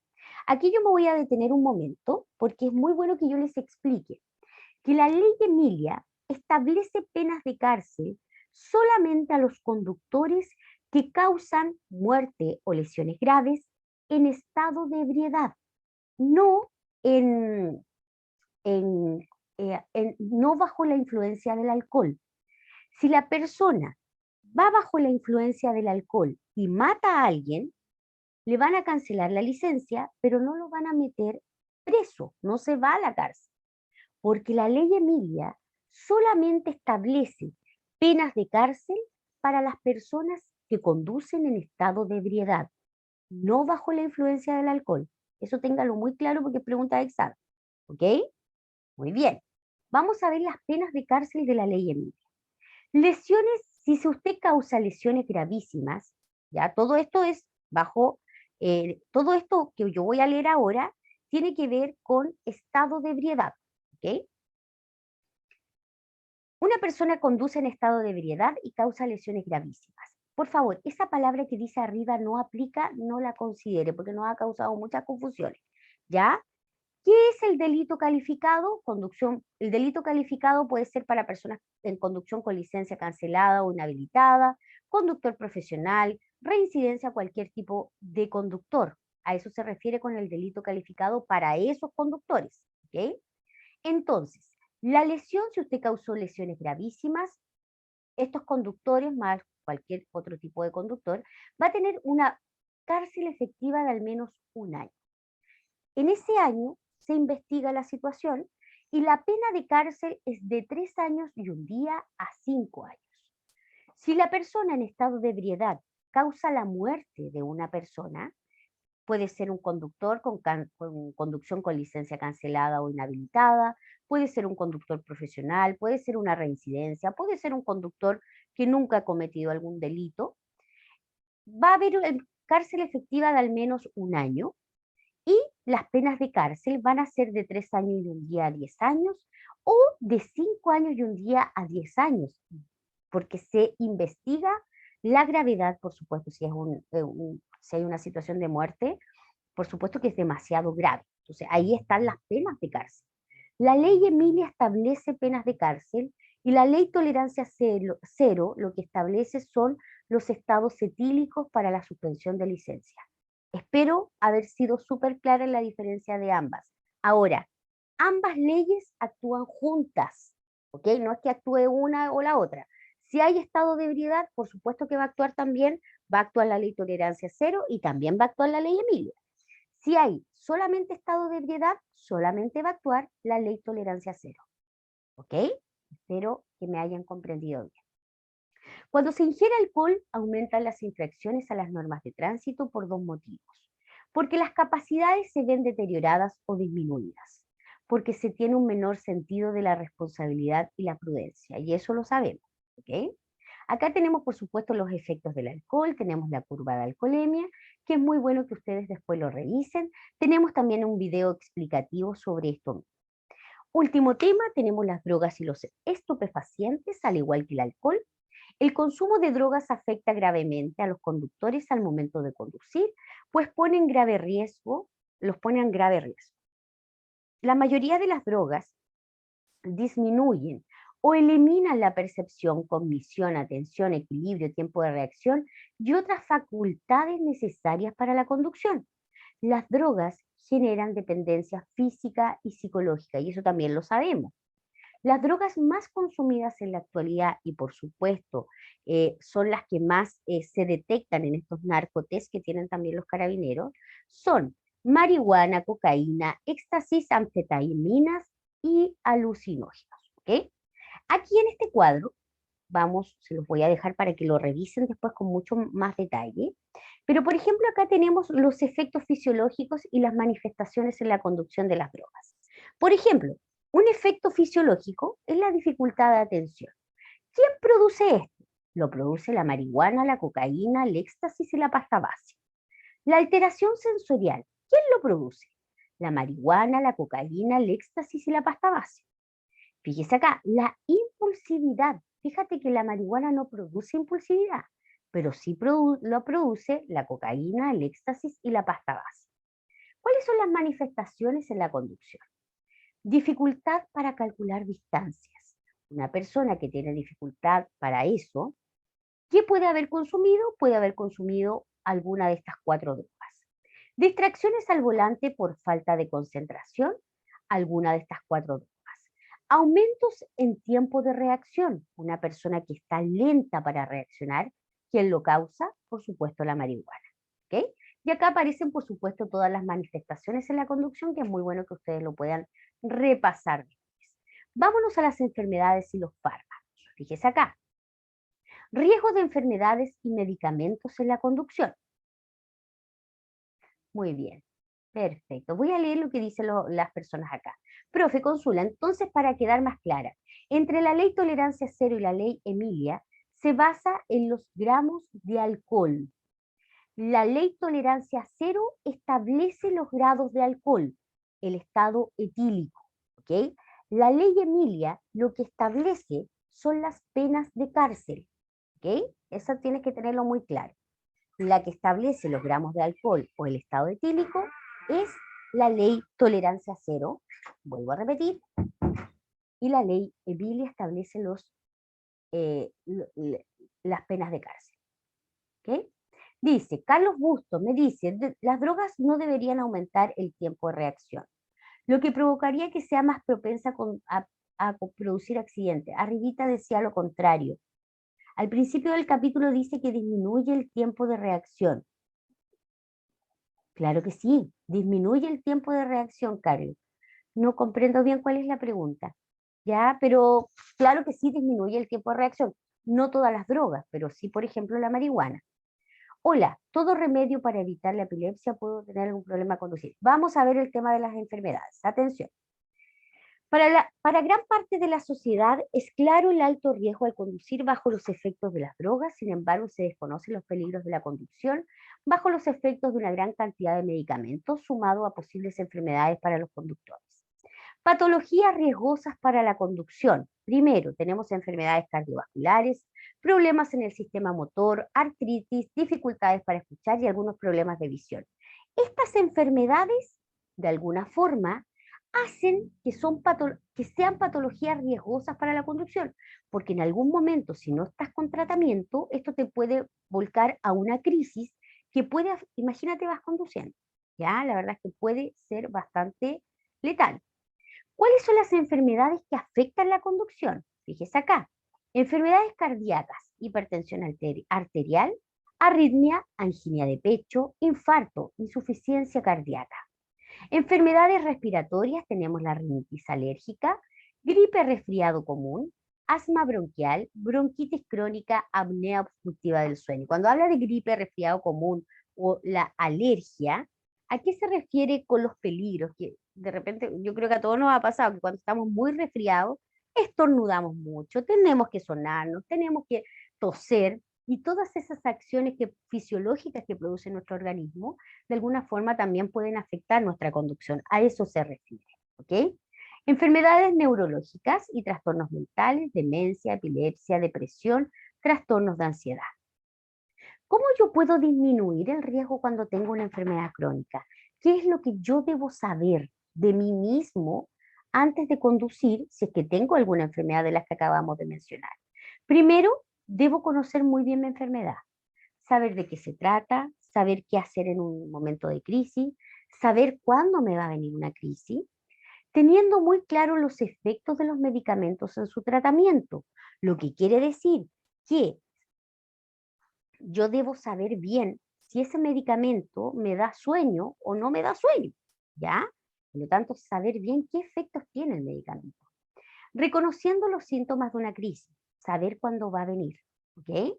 Aquí yo me voy a detener un momento porque es muy bueno que yo les explique que la ley Emilia establece penas de cárcel solamente a los conductores que causan muerte o lesiones graves en estado de ebriedad, no en, en, no bajo la influencia del alcohol. Si la persona va bajo la influencia del alcohol y mata a alguien, le van a cancelar la licencia, pero no lo van a meter preso, no se va a la cárcel, porque la ley Emilia solamente establece penas de cárcel para las personas que conducen en estado de ebriedad, no bajo la influencia del alcohol. Eso téngalo muy claro porque es pregunta de examen. ¿Ok? Muy bien. Vamos a ver las penas de cárcel de la ley Emilia. Lesiones, si usted causa lesiones gravísimas, ya todo esto es bajo, todo esto que yo voy a leer ahora tiene que ver con estado de ebriedad, ¿ok? Una persona conduce en estado de ebriedad y causa lesiones gravísimas. Por favor, esa palabra que dice arriba no aplica, no la considere, porque nos ha causado muchas confusiones. ¿Ya? ¿Qué es el delito calificado? Conducción. El delito calificado puede ser para personas en conducción con licencia cancelada o inhabilitada, conductor profesional, reincidencia a cualquier tipo de conductor. A eso se refiere con el delito calificado para esos conductores. ¿Ok? Entonces, la lesión, si usted causó lesiones gravísimas, estos conductores, más cualquier otro tipo de conductor, va a tener una cárcel efectiva de al menos un año. En ese año se investiga la situación y la pena de cárcel es de 3 años y un día a 5 años. Si la persona en estado de ebriedad causa la muerte de una persona, puede ser un conductor con conducción con licencia cancelada o inhabilitada, puede ser un conductor profesional, puede ser una reincidencia, puede ser un conductor que nunca ha cometido algún delito, va a haber cárcel efectiva de al menos un año y las penas de cárcel van a ser de 3 años y un día a 10 años o de 5 años y un día a 10 años, porque se investiga la gravedad, por supuesto, si hay una situación de muerte, por supuesto que es demasiado grave. Entonces, ahí están las penas de cárcel. La ley Emilia establece penas de cárcel y la ley tolerancia cero lo que establece son los estados etílicos para la suspensión de licencia. Espero haber sido súper clara en la diferencia de ambas. Ahora, ambas leyes actúan juntas, ¿ok? No es que actúe una o la otra. Si hay estado de ebriedad, por supuesto que va a actuar también, va a actuar la ley tolerancia cero y también va a actuar la ley Emilia. Si hay solamente estado de ebriedad, solamente va a actuar la ley tolerancia cero. ¿Ok? Espero que me hayan comprendido bien. Cuando se ingiere alcohol, aumentan las infracciones a las normas de tránsito por dos motivos. Porque las capacidades se ven deterioradas o disminuidas. Porque se tiene un menor sentido de la responsabilidad y la prudencia. Y eso lo sabemos. ¿Ok? Acá tenemos, por supuesto, los efectos del alcohol, tenemos la curva de alcoholemia, que es muy bueno que ustedes después lo revisen. Tenemos también un video explicativo sobre esto. Último tema, tenemos las drogas y los estupefacientes, al igual que el alcohol. El consumo de drogas afecta gravemente a los conductores al momento de conducir, pues los pone en grave riesgo. La mayoría de las drogas disminuyen o eliminan la percepción, cognición, atención, equilibrio, tiempo de reacción y otras facultades necesarias para la conducción. Las drogas generan dependencia física y psicológica, y eso también lo sabemos. Las drogas más consumidas en la actualidad y por supuesto son las que más se detectan en estos narcotests que tienen también los carabineros, son marihuana, cocaína, éxtasis, anfetaminas y alucinógenos. ¿Ok? Aquí en este cuadro, se los voy a dejar para que lo revisen después con mucho más detalle, pero por ejemplo acá tenemos los efectos fisiológicos y las manifestaciones en la conducción de las drogas. Por ejemplo, un efecto fisiológico es la dificultad de atención. ¿Quién produce esto? Lo produce la marihuana, la cocaína, el éxtasis y la pasta base. La alteración sensorial, ¿quién lo produce? La marihuana, la cocaína, el éxtasis y la pasta base. Fíjese acá, la impulsividad. Fíjate que la marihuana no produce impulsividad, pero sí lo produce la cocaína, el éxtasis y la pasta base. ¿Cuáles son las manifestaciones en la conducción? Dificultad para calcular distancias. Una persona que tiene dificultad para eso, ¿qué puede haber consumido? Puede haber consumido alguna de estas 4 drogas. Distracciones al volante por falta de concentración, alguna de estas 4 drogas. Aumentos en tiempo de reacción. Una persona que está lenta para reaccionar, ¿quién lo causa? Por supuesto, la marihuana. ¿Ok? Y acá aparecen, por supuesto, todas las manifestaciones en la conducción, que es muy bueno que ustedes lo puedan repasar después. Vámonos a las enfermedades y los fármacos. Fíjese acá. Riesgo de enfermedades y medicamentos en la conducción. Muy bien. Perfecto. Voy a leer lo que dicen las personas acá. Profe, Consula, entonces para quedar más clara, entre la ley tolerancia cero y la ley Emilia se basa en los gramos de alcohol. La ley tolerancia cero establece los grados de alcohol, el estado etílico, ¿ok? La ley Emilia lo que establece son las penas de cárcel, ¿ok? Eso tienes que tenerlo muy claro. La que establece los gramos de alcohol o el estado etílico es la ley tolerancia cero, vuelvo a repetir, y la ley Evilia establece eh, las penas de cárcel. ¿Okay? Dice, Carlos Bustos me dice, las drogas no deberían aumentar el tiempo de reacción, lo que provocaría que sea más propensa a producir accidentes. Arribita decía lo contrario. Al principio del capítulo dice que disminuye el tiempo de reacción. Claro que sí, disminuye el tiempo de reacción, Carlos. No comprendo bien cuál es la pregunta. Ya, pero claro que sí disminuye el tiempo de reacción. No todas las drogas, pero sí, por ejemplo, la marihuana. Hola, ¿todo remedio para evitar la epilepsia puedo tener algún problema a conducir? Vamos a ver el tema de las enfermedades. Atención. Para gran parte de la sociedad es claro el alto riesgo al conducir bajo los efectos de las drogas, sin embargo se desconocen los peligros de la conducción bajo los efectos de una gran cantidad de medicamentos, sumado a posibles enfermedades para los conductores. Patologías riesgosas para la conducción. Primero, tenemos enfermedades cardiovasculares, problemas en el sistema motor, artritis, dificultades para escuchar y algunos problemas de visión. Estas enfermedades, de alguna forma, hacen que sean patologías riesgosas para la conducción, porque en algún momento, si no estás con tratamiento, esto te puede volcar a una crisis que puede, imagínate, vas conduciendo, ¿ya? La verdad es que puede ser bastante letal. ¿Cuáles son las enfermedades que afectan la conducción? Fíjese acá. Enfermedades cardíacas, hipertensión arterial, arritmia, angina de pecho, infarto, insuficiencia cardíaca. Enfermedades respiratorias, tenemos la rinitis alérgica, gripe resfriado común, asma bronquial, bronquitis crónica, apnea obstructiva del sueño. Cuando habla de gripe resfriado común o la alergia, ¿a qué se refiere con los peligros? Que de repente yo creo que a todos nos ha pasado que cuando estamos muy resfriados, estornudamos mucho, tenemos que sonarnos, tenemos que toser, y todas esas acciones fisiológicas que produce nuestro organismo, de alguna forma también pueden afectar nuestra conducción. A eso se refiere, ¿ok? Enfermedades neurológicas y trastornos mentales, demencia, epilepsia, depresión, trastornos de ansiedad. ¿Cómo yo puedo disminuir el riesgo cuando tengo una enfermedad crónica? ¿Qué es lo que yo debo saber de mí mismo antes de conducir si es que tengo alguna enfermedad de las que acabamos de mencionar? Primero, debo conocer muy bien mi enfermedad, saber de qué se trata, saber qué hacer en un momento de crisis, saber cuándo me va a venir una crisis, teniendo muy claro los efectos de los medicamentos en su tratamiento, lo que quiere decir que yo debo saber bien si ese medicamento me da sueño o no me da sueño, ¿ya? Por lo tanto, saber bien qué efectos tiene el medicamento. Reconociendo los síntomas de una crisis, saber cuándo va a venir, ¿ok?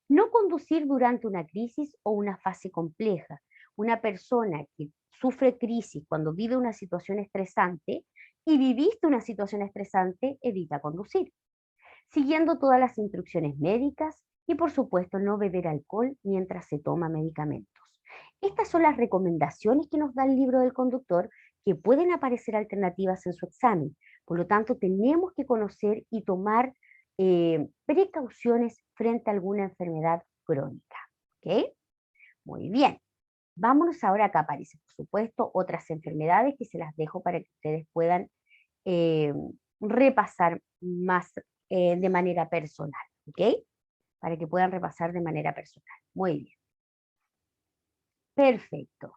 No conducir durante una crisis o una fase compleja. Una persona que sufre crisis cuando vive una situación estresante y viviste una situación estresante, evita conducir, siguiendo todas las instrucciones médicas y por supuesto no beber alcohol mientras se toma medicamentos. Estas son las recomendaciones que nos da el libro del conductor, que pueden aparecer alternativas en su examen. Por lo tanto, tenemos que conocer y tomar precauciones frente a alguna enfermedad crónica. ¿Ok? Muy bien. Vámonos ahora, acá aparecen, por supuesto, otras enfermedades que se las dejo para que ustedes puedan eh, repasar más de manera personal. ¿Ok? Para que puedan repasar de manera personal. Muy bien. Perfecto.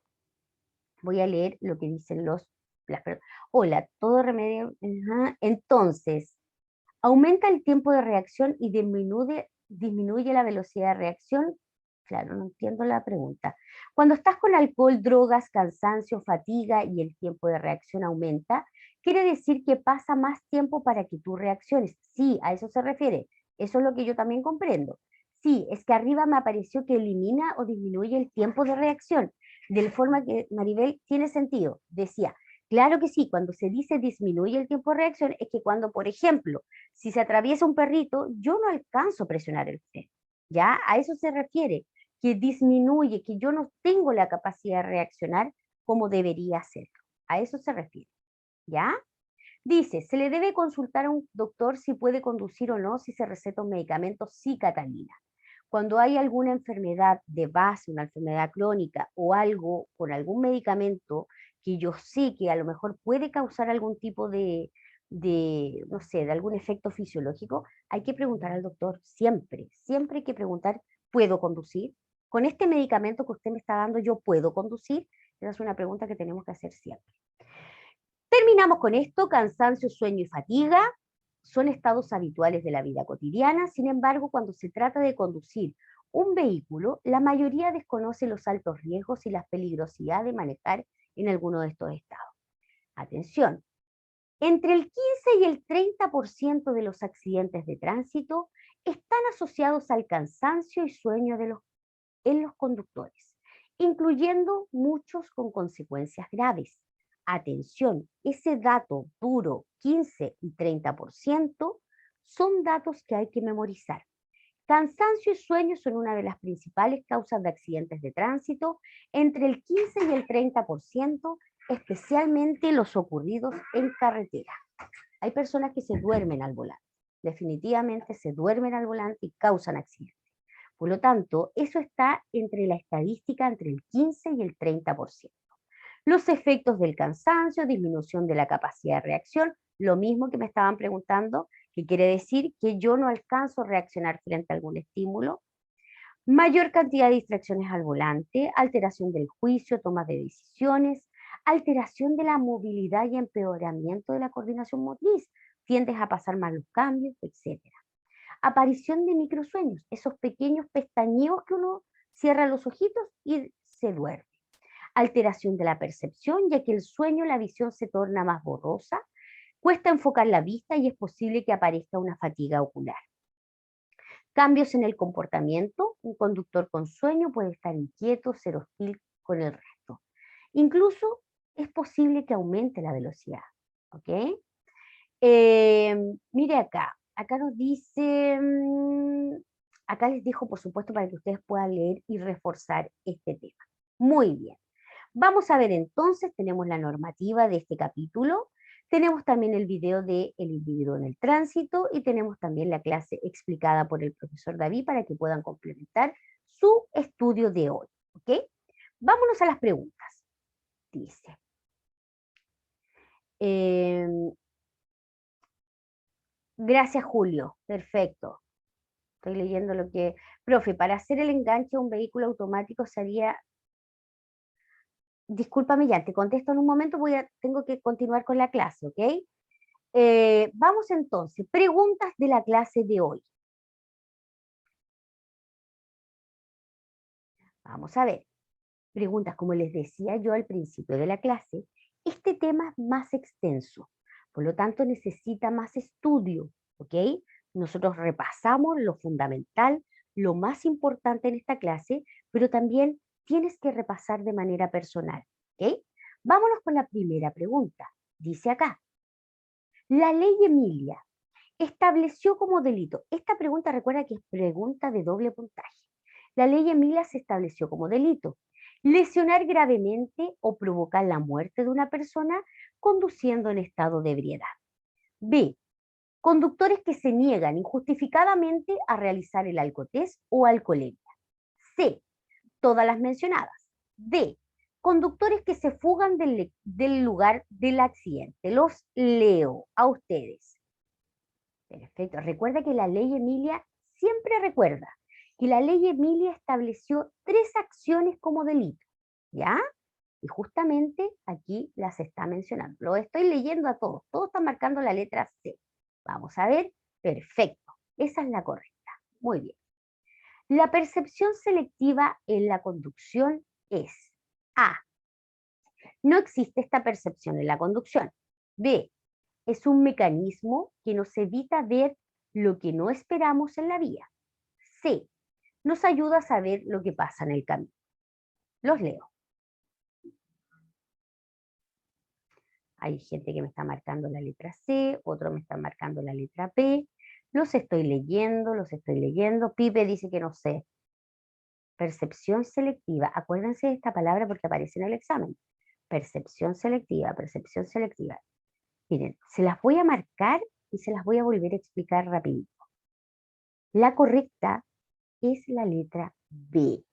Voy a leer lo que dicen Hola, todo remedio. Entonces, aumenta el tiempo de reacción y disminuye la velocidad de reacción. Claro, no entiendo la pregunta. Cuando estás con alcohol, drogas, cansancio, fatiga y el tiempo de reacción aumenta, quiere decir que pasa más tiempo para que tú reacciones. Sí, a eso se refiere. Eso es lo que yo también comprendo. Sí, es que arriba me apareció que elimina o disminuye el tiempo de reacción. De forma que, Maribel, tiene sentido. Decía, claro que sí, cuando se dice disminuye el tiempo de reacción, es que cuando, por ejemplo, si se atraviesa un perrito, yo no alcanzo a presionar el freno. ¿Ya? A eso se refiere, que disminuye, que yo no tengo la capacidad de reaccionar como debería hacerlo. A eso se refiere. ¿Ya? Dice, se le debe consultar a un doctor si puede conducir o no si se receta un medicamento cicatalina. Cuando hay alguna enfermedad de base, una enfermedad crónica o algo con algún medicamento que yo sé que a lo mejor puede causar algún tipo no sé, de algún efecto fisiológico, hay que preguntar al doctor siempre, siempre hay que preguntar, ¿puedo conducir? Con este medicamento que usted me está dando, ¿yo puedo conducir? Esa es una pregunta que tenemos que hacer siempre. Terminamos con esto, cansancio, sueño y fatiga son estados habituales de la vida cotidiana, sin embargo, cuando se trata de conducir un vehículo, la mayoría desconoce los altos riesgos y la peligrosidad de manejar en alguno de estos estados. Atención, entre el 15 y el 30% de los accidentes de tránsito están asociados al cansancio y sueño en los conductores, incluyendo muchos con consecuencias graves. Atención, ese dato duro, 15 y 30%, son datos que hay que memorizar. Cansancio y sueño son una de las principales causas de accidentes de tránsito, entre el 15 y el 30%, especialmente los ocurridos en carretera. Hay personas que se duermen al volante, definitivamente se duermen al volante y causan accidentes. Por lo tanto, eso está entre la estadística entre el 15 y el 30%. Los efectos del cansancio, disminución de la capacidad de reacción, lo mismo que me estaban preguntando, que quiere decir que yo no alcanzo a reaccionar frente a algún estímulo, mayor cantidad de distracciones al volante, alteración del juicio, toma de decisiones, alteración de la movilidad y empeoramiento de la coordinación motriz, tiendes a pasar mal los cambios, etcétera. Aparición de microsueños, esos pequeños pestañeos que uno cierra los ojitos y se duerme. Alteración de la percepción, ya que el sueño la visión se torna más borrosa, cuesta enfocar la vista y es posible que aparezca una fatiga ocular. Cambios en el comportamiento, un conductor con sueño puede estar inquieto, ser hostil con el resto. Incluso es posible que aumente la velocidad. ¿Ok? Mire acá nos dice, acá les dejo por supuesto para que ustedes puedan leer y reforzar este tema. Muy bien. Vamos a ver entonces, tenemos la normativa de este capítulo, tenemos también el video de El individuo en el tránsito y tenemos también la clase explicada por el profesor David para que puedan complementar su estudio de hoy. ¿Ok? Vámonos a las preguntas. Dice, gracias Julio, perfecto. Estoy leyendo lo que... Profe, para hacer el enganche a un vehículo automático sería... Discúlpame ya, te contesto en un momento, tengo que continuar con la clase, ¿ok? Vamos entonces, preguntas de la clase de hoy. Vamos a ver, preguntas, como les decía yo al principio de la clase, este tema es más extenso, por lo tanto necesita más estudio, ¿ok? Nosotros repasamos lo fundamental, lo más importante en esta clase, pero también tienes que repasar de manera personal, ¿ok? Vámonos con la primera pregunta. Dice acá, la ley Emilia estableció como delito. Esta pregunta recuerda que es pregunta de doble puntaje. La ley Emilia se estableció como delito. Lesionar gravemente o provocar la muerte de una persona conduciendo en estado de ebriedad. B. Conductores que se niegan injustificadamente a realizar el alcotés o alcoholemia. C. Todas las mencionadas. D. Conductores que se fugan del lugar del accidente. Los leo a ustedes. Perfecto. Recuerda que la ley Emilia, siempre recuerda que la ley Emilia estableció 3 acciones como delito, ¿ya? Y justamente aquí las está mencionando. Lo estoy leyendo a todos. Todos están marcando la letra C. Vamos a ver. Perfecto. Esa es la correcta. Muy bien. La percepción selectiva en la conducción es A. No existe esta percepción en la conducción. B. Es un mecanismo que nos evita ver lo que no esperamos en la vía. C. Nos ayuda a saber lo que pasa en el camino. Los leo. Hay gente que me está marcando la letra C, otro me está marcando la letra P. Los estoy leyendo, los estoy leyendo. Pipe dice que no sé. Percepción selectiva. Acuérdense de esta palabra porque aparece en el examen. Percepción selectiva, percepción selectiva. Miren, se las voy a marcar y se las voy a volver a explicar rapidito. La correcta es la letra B.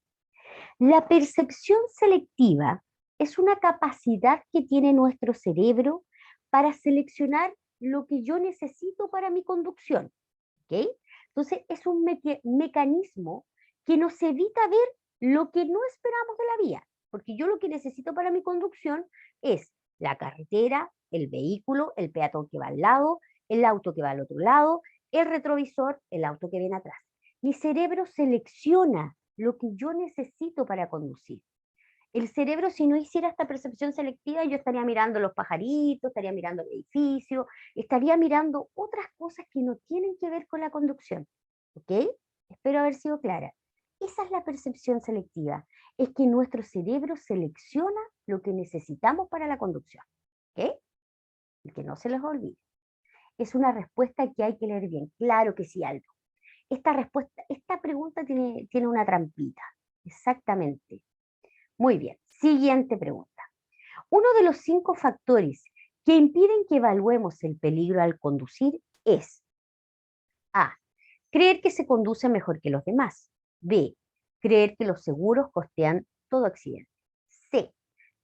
La percepción selectiva es una capacidad que tiene nuestro cerebro para seleccionar lo que yo necesito para mi conducción. ¿Ok? Entonces es un mecanismo que nos evita ver lo que no esperamos de la vía, porque yo lo que necesito para mi conducción es la carretera, el vehículo, el peatón que va al lado, el auto que va al otro lado, el retrovisor, el auto que viene atrás. Mi cerebro selecciona lo que yo necesito para conducir. El cerebro, si no hiciera esta percepción selectiva, yo estaría mirando los pajaritos, estaría mirando el edificio, estaría mirando otras cosas que no tienen que ver con la conducción. ¿Ok? Espero haber sido clara. Esa es la percepción selectiva. Es que nuestro cerebro selecciona lo que necesitamos para la conducción. ¿Ok? Y que no se les olvide. Es una respuesta que hay que leer bien. Claro que sí, Aldo. Esta pregunta tiene una trampita. Exactamente. Muy bien. Siguiente pregunta. Uno de los 5 factores que impiden que evaluemos el peligro al conducir es A. Creer que se conduce mejor que los demás. B. Creer que los seguros costean todo accidente. C.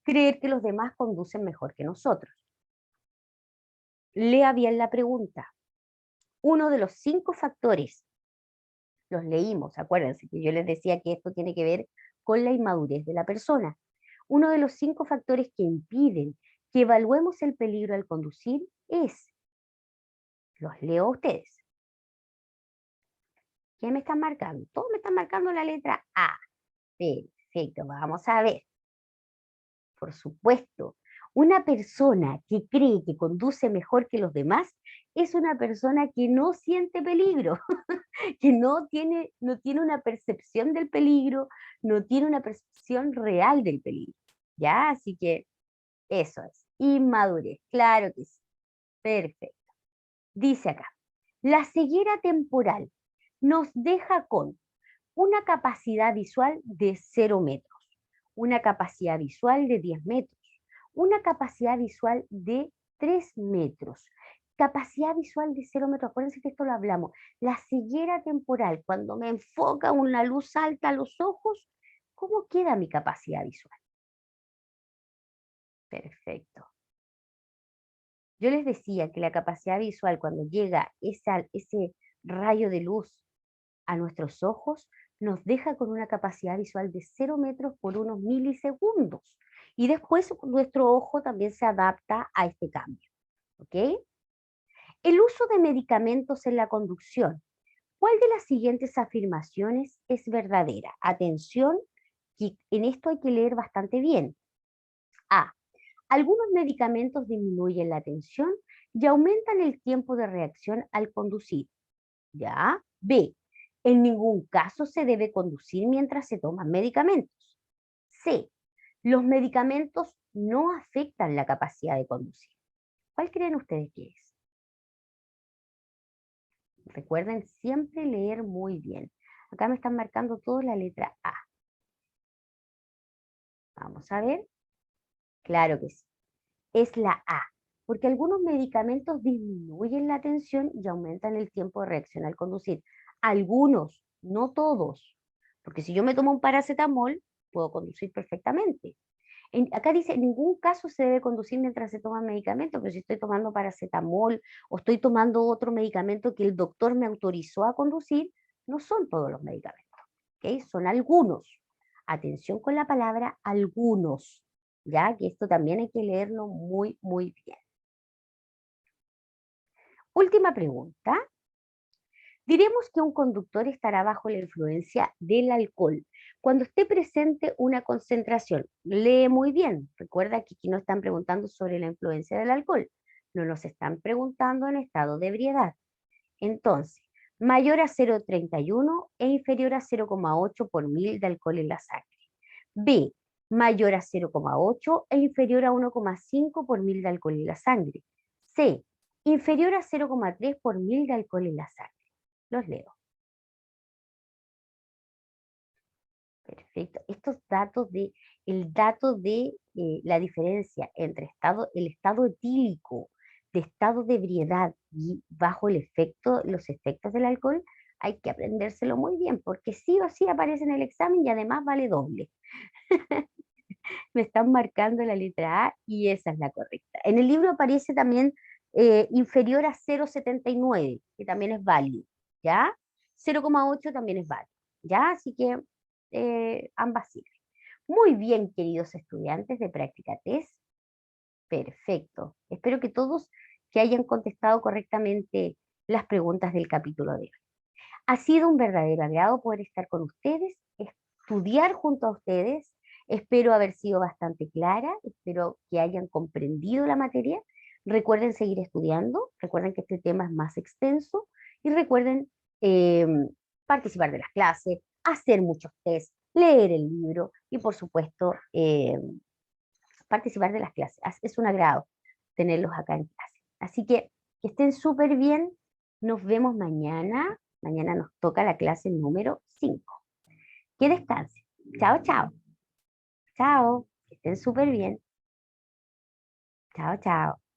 Creer que los demás conducen mejor que nosotros. Lea bien la pregunta. Uno de los 5 factores, los leímos, acuérdense que yo les decía que esto tiene que ver con la inmadurez de la persona. Uno de los 5 factores que impiden que evaluemos el peligro al conducir es, los leo a ustedes. ¿Qué me están marcando? Todos me están marcando la letra A. Perfecto, vamos a ver. Por supuesto, una persona que cree que conduce mejor que los demás es una persona que no siente peligro, que no tiene una percepción del peligro, no tiene una percepción real del peligro. ¿Ya? Así que eso es, inmadurez, claro que sí. Perfecto. Dice acá, la ceguera temporal nos deja con una capacidad visual de 0 metros, una capacidad visual de 10 metros, una capacidad visual de 3 metros, capacidad visual de 0 metros. Acuérdense que esto lo hablamos. La ceguera temporal, cuando me enfoca una luz alta a los ojos, ¿cómo queda mi capacidad visual? Perfecto. Yo les decía que la capacidad visual, cuando llega ese rayo de luz a nuestros ojos, nos deja con una capacidad visual de 0 metros por unos milisegundos. Y después nuestro ojo también se adapta a este cambio. ¿Ok? El uso de medicamentos en la conducción. ¿Cuál de las siguientes afirmaciones es verdadera? Atención, que en esto hay que leer bastante bien. A. Algunos medicamentos disminuyen la tensión y aumentan el tiempo de reacción al conducir. ¿Ya? B. En ningún caso se debe conducir mientras se toman medicamentos. C. Los medicamentos no afectan la capacidad de conducir. ¿Cuál creen ustedes que es? Recuerden siempre leer muy bien. Acá me están marcando toda la letra A. Vamos a ver. Claro que sí. Es la A. Porque algunos medicamentos disminuyen la tensión y aumentan el tiempo de reacción al conducir. Algunos, no todos. Porque si yo me tomo un paracetamol, puedo conducir perfectamente. Acá dice, en ningún caso se debe conducir mientras se toma medicamento, pero si estoy tomando paracetamol o estoy tomando otro medicamento que el doctor me autorizó a conducir, no son todos los medicamentos, ¿ok? Son algunos. Atención con la palabra algunos, ¿ya? Que esto también hay que leerlo muy, muy bien. Última pregunta. Diremos que un conductor estará bajo la influencia del alcohol cuando esté presente una concentración. Lee muy bien. Recuerda que aquí no están preguntando sobre la influencia del alcohol. No nos están preguntando en estado de ebriedad. Entonces, mayor a 0,31 e inferior a 0,8 por mil de alcohol en la sangre. B, mayor a 0,8 e inferior a 1,5 por mil de alcohol en la sangre. C, inferior a 0,3 por mil de alcohol en la sangre. Los leo. Perfecto. Estos datos el dato de la diferencia entre el estado etílico de estado de ebriedad y bajo los efectos del alcohol, hay que aprendérselo muy bien, porque sí o sí aparece en el examen y además vale doble. Me están marcando la letra A y esa es la correcta. En el libro aparece también inferior a 0,79, que también es válido, ¿ya? 0,8 también es válido, ¿ya? Así que ambas sirven. Muy bien, queridos estudiantes de práctica test. Perfecto. Espero que todos que hayan contestado correctamente las preguntas del capítulo de hoy. Ha sido un verdadero agrado poder estar con ustedes, estudiar junto a ustedes. Espero haber sido bastante clara, espero que hayan comprendido la materia. Recuerden seguir estudiando, recuerden que este tema es más extenso y recuerden eh, participar de las clases, hacer muchos tests, leer el libro y por supuesto participar de las clases. Es un agrado tenerlos acá en clase. Así que estén súper bien. Nos vemos mañana. Mañana nos toca la clase número 5. Que descansen. Chao, chao. Chao. Que estén súper bien. Chao, chao.